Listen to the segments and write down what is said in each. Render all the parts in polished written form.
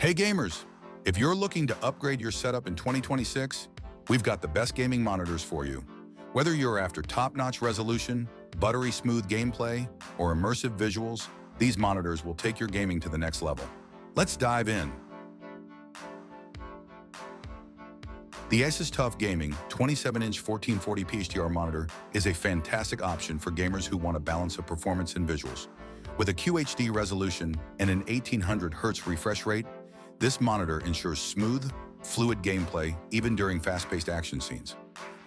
Hey gamers, if you're looking to upgrade your setup in 2026, we've got the best gaming monitors for you. Whether you're after top-notch resolution, buttery smooth gameplay, or immersive visuals, these monitors will take your gaming to the next level. Let's dive in. The ASUS TUF Gaming 27-inch 1440p HDR monitor is a fantastic option for gamers who want a balance of performance and visuals. With a QHD resolution and an 1800 Hz refresh rate, this monitor ensures smooth, fluid gameplay even during fast-paced action scenes.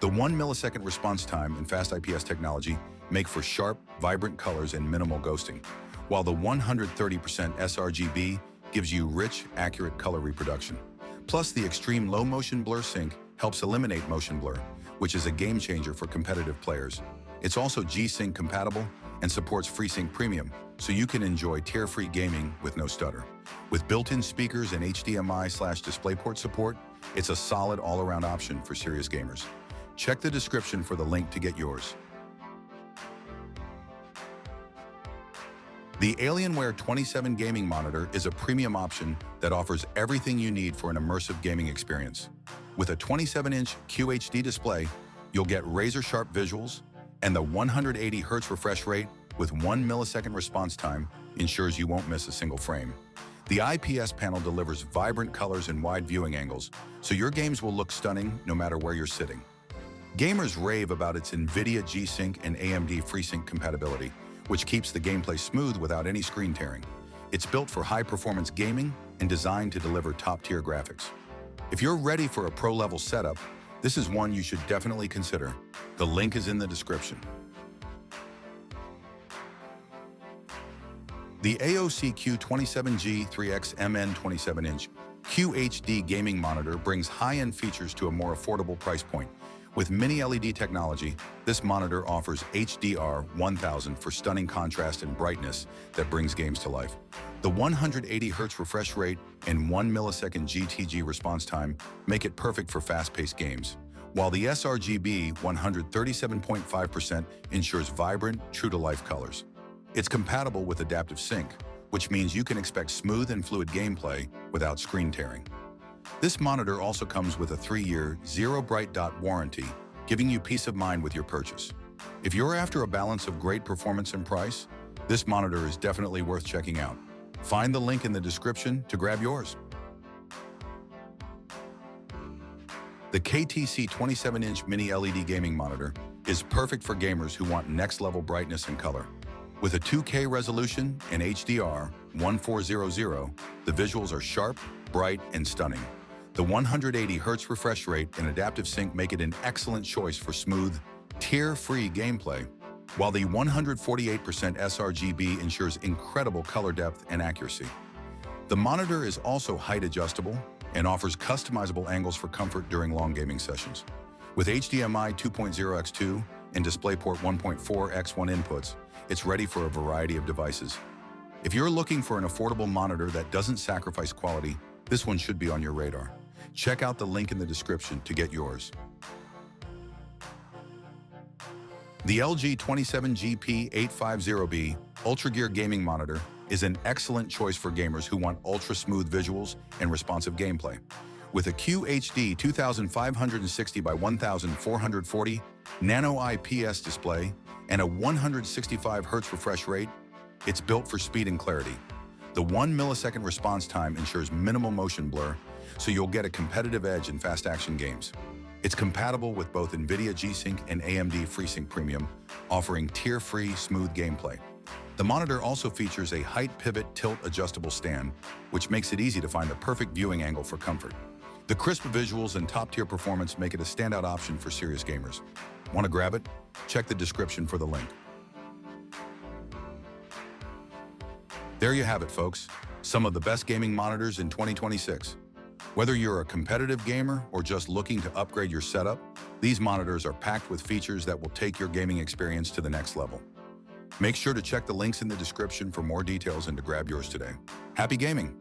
The 1 millisecond response time and fast IPS technology make for sharp, vibrant colors and minimal ghosting, while the 130% sRGB gives you rich, accurate color reproduction. Plus, the extreme low motion blur sync helps eliminate motion blur, which is a game changer for competitive players. It's also G-Sync compatible and supports FreeSync Premium, so you can enjoy tear-free gaming with no stutter. With built-in speakers and HDMI/DisplayPort support, it's a solid all-around option for serious gamers. Check the description for the link to get yours. The Alienware 27 gaming monitor is a premium option that offers everything you need for an immersive gaming experience. With a 27-inch QHD display, you'll get razor-sharp visuals, and the 180 Hz refresh rate with 1 millisecond response time ensures you won't miss a single frame. The IPS panel delivers vibrant colors and wide viewing angles, so your games will look stunning no matter where you're sitting. Gamers rave about its NVIDIA G-Sync and AMD FreeSync compatibility, which keeps the gameplay smooth without any screen tearing. It's built for high-performance gaming and designed to deliver top-tier graphics. If you're ready for a pro-level setup, this is one you should definitely consider. The link is in the description. The AOC Q27G 3XMN 27-inch QHD gaming monitor brings high-end features to a more affordable price point. With mini LED technology, this monitor offers HDR 1000 for stunning contrast and brightness that brings games to life. The 180 Hz refresh rate and 1 millisecond GTG response time make it perfect for fast-paced games, while the sRGB 137.5% ensures vibrant, true-to-life colors. It's compatible with adaptive sync, which means you can expect smooth and fluid gameplay without screen tearing. This monitor also comes with a 3-year, zero bright dot warranty, giving you peace of mind with your purchase. If you're after a balance of great performance and price, this monitor is definitely worth checking out. Find the link in the description to grab yours. The KTC 27-inch mini LED gaming monitor is perfect for gamers who want next-level brightness and color. With a 2K resolution and HDR 1400, the visuals are sharp, bright, and stunning. The 180 Hz refresh rate and adaptive sync make it an excellent choice for smooth, tear-free gameplay, while the 148% sRGB ensures incredible color depth and accuracy. The monitor is also height adjustable and offers customizable angles for comfort during long gaming sessions. With HDMI 2.0x2 and DisplayPort 1.4x1 inputs, it's ready for a variety of devices. If you're looking for an affordable monitor that doesn't sacrifice quality, this one should be on your radar. Check out the link in the description to get yours. The LG 27GP850B UltraGear gaming monitor is an excellent choice for gamers who want ultra-smooth visuals and responsive gameplay. With a QHD 2560 by 1440 nano IPS display and a 165 Hz refresh rate, it's built for speed and clarity. The 1 millisecond response time ensures minimal motion blur, so you'll get a competitive edge in fast-action games. It's compatible with both NVIDIA G-Sync and AMD FreeSync Premium, offering tear-free, smooth gameplay. The monitor also features a height pivot tilt adjustable stand, which makes it easy to find the perfect viewing angle for comfort. The crisp visuals and top-tier performance make it a standout option for serious gamers. Want to grab it? Check the description for the link. There you have it, folks. Some of the best gaming monitors in 2026. Whether you're a competitive gamer or just looking to upgrade your setup, these monitors are packed with features that will take your gaming experience to the next level. Make sure to check the links in the description for more details and to grab yours today. Happy gaming!